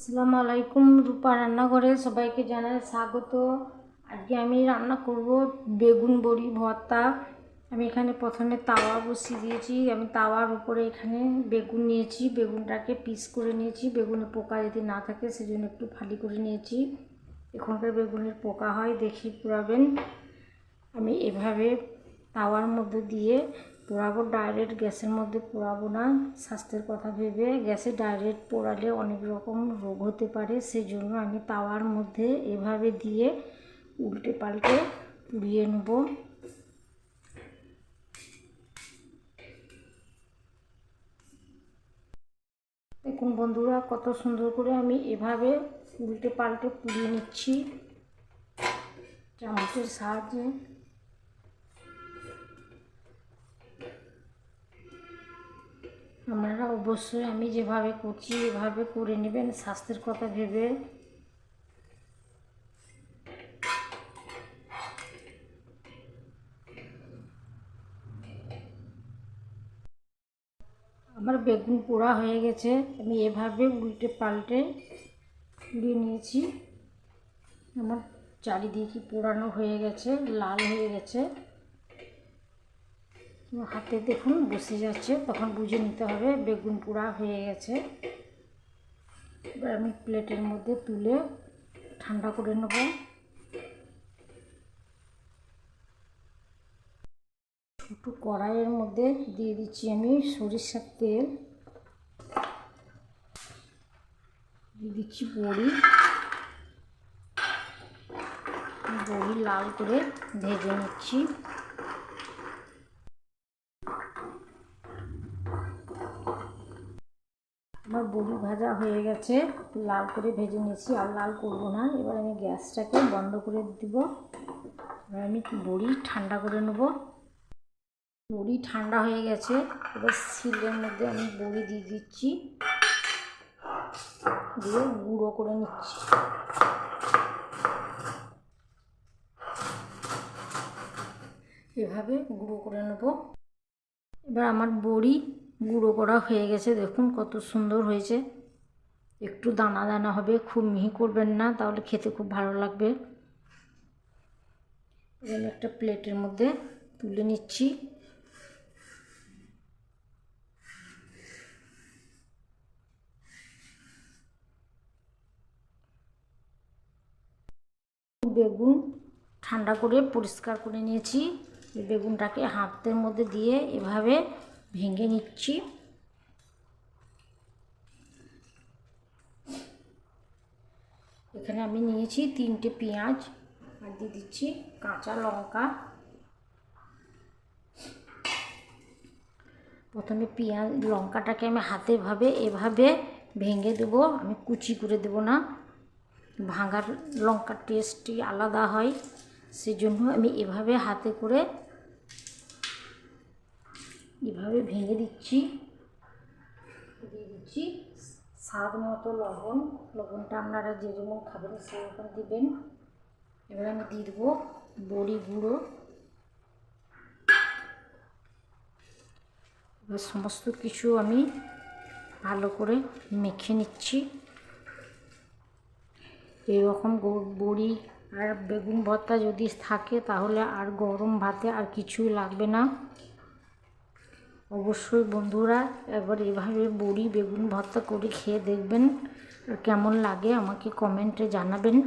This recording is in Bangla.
আসসালামু আলাইকুম। রূপা রান্নাঘরে সবাইকে জানাই স্বাগত। আজকে আমি রান্না করব বেগুন বড়ি ভর্তা। আমি এখানে প্রথমে তাওয়া বসিয়ে দিয়েছি। আমি তাওয়ার উপরে এখানে বেগুন নিয়েছি, বেগুনটাকে পিস করে নিয়েছি। বেগুনে পোকা যদি না থাকে সেজন্য একটু ফালি করে নিয়েছি। এখনকার বেগুনের পোকা হয়, দেখি পোড়াবেন। আমি এভাবে তাওয়ার মধ্যে দিয়ে পোড়াবো, ডাইরেক্ট গ্যাসের মধ্যে পোড়াবো না। স্বাস্থ্যের কথা ভেবে গ্যাসে ডাইরেক্ট পোড়ালে অনেক রকম রোগ হতে পারে, সেই জন্য আমি তাওয়ার মধ্যে এভাবে দিয়ে উল্টে পাল্টে পুড়িয়ে নেব। দেখুন বন্ধুরা, কত সুন্দর করে আমি এভাবে উল্টে পাল্টে পুড়িয়ে নিচ্ছি চামচের সাহায্যে। আপনারা অবশ্যই আমি যেভাবে করছি এভাবে করে নেবেন স্বাস্থ্যের কথা ভেবে। আমার বেগুন পোড়া হয়ে গেছে, আমি এভাবে উল্টে পাল্টে পুড়িয়ে নিয়েছি। আমার চারিদিকে পোড়ানো হয়ে গেছে, লাল হয়ে গেছে। হাতে দেখুন বসে যাচ্ছে, তখন বুঝে নিতে হবে বেগুন পোড়া হয়ে গেছে। এবার আমি প্লেটের মধ্যে তুলে ঠান্ডা করে নেব। ছোটো কড়াইয়ের মধ্যে দিয়ে দিচ্ছি আমি সরিষার তেল, দিয়ে দিচ্ছি বড়ি। বড়ি লাল করে ভেজে নিচ্ছি। আমার বড়ি ভাজা হয়ে গেছে, লাল করে ভেজে নিয়েছি, আর লাল করবো না। এবার আমি গ্যাসটাকে বন্ধ করে দিব। এবার আমি বড়ি ঠান্ডা করে নেব। বড়ি ঠান্ডা হয়ে গেছে, এবার শিলের মধ্যে আমি বড়ি দিয়ে দিচ্ছি, দিয়ে গুঁড়ো করে নিচ্ছি। এভাবে গুঁড়ো করে নেব। এবার আমার বড়ি গুঁড়ো করা হয়ে গেছে, দেখুন কত সুন্দর হয়েছে। একটু দানা দানা হবে, খুব মিহি করবেন না, তাহলে খেতে খুব ভালো লাগবে। এবার আমি একটা প্লেটের মধ্যে তুলে নিচ্ছি। বেগুন ঠান্ডা করে পরিষ্কার করে নিয়েছি। বেগুনটাকে হাতের মধ্যে দিয়ে এভাবে ভেঙে নিচ্ছি। এখানে আমি নিয়েছি 3টে পেঁয়াজ, আর দিয়ে দিচ্ছি কাঁচা লঙ্কা। প্রথমে পেঁয়াজ লঙ্কাটাকে আমি হাতে এভাবে ভেঙে দেবো, আমি কুচি করে দেবো না। ভাঙার লঙ্কার টেস্টই আলাদা হয়, সেজন্য আমি এভাবে হাতে করে এভাবে ভেঙে দিচ্ছি। দিয়ে দিচ্ছি স্বাদ মতো লবণ। লবণটা আপনারা যে যেমন খাবেন সেরকম দিবেন। এবার আমি দিয়ে দেবো বড়ি গুঁড়ো। এবার সমস্ত কিছু আমি ভালো করে মেখে নিচ্ছি। এইরকম বড়ি আর বেগুন ভর্তা যদি থাকে তাহলে আর গরম ভাতে আর কিছুই লাগবে না। অবশ্যই বন্ধুরা একবার এভাবে বড়ি বেগুন ভর্তা করে খেয়ে দেখবেন, আর কেমন লাগে আমাকে কমেন্টে জানাবেন।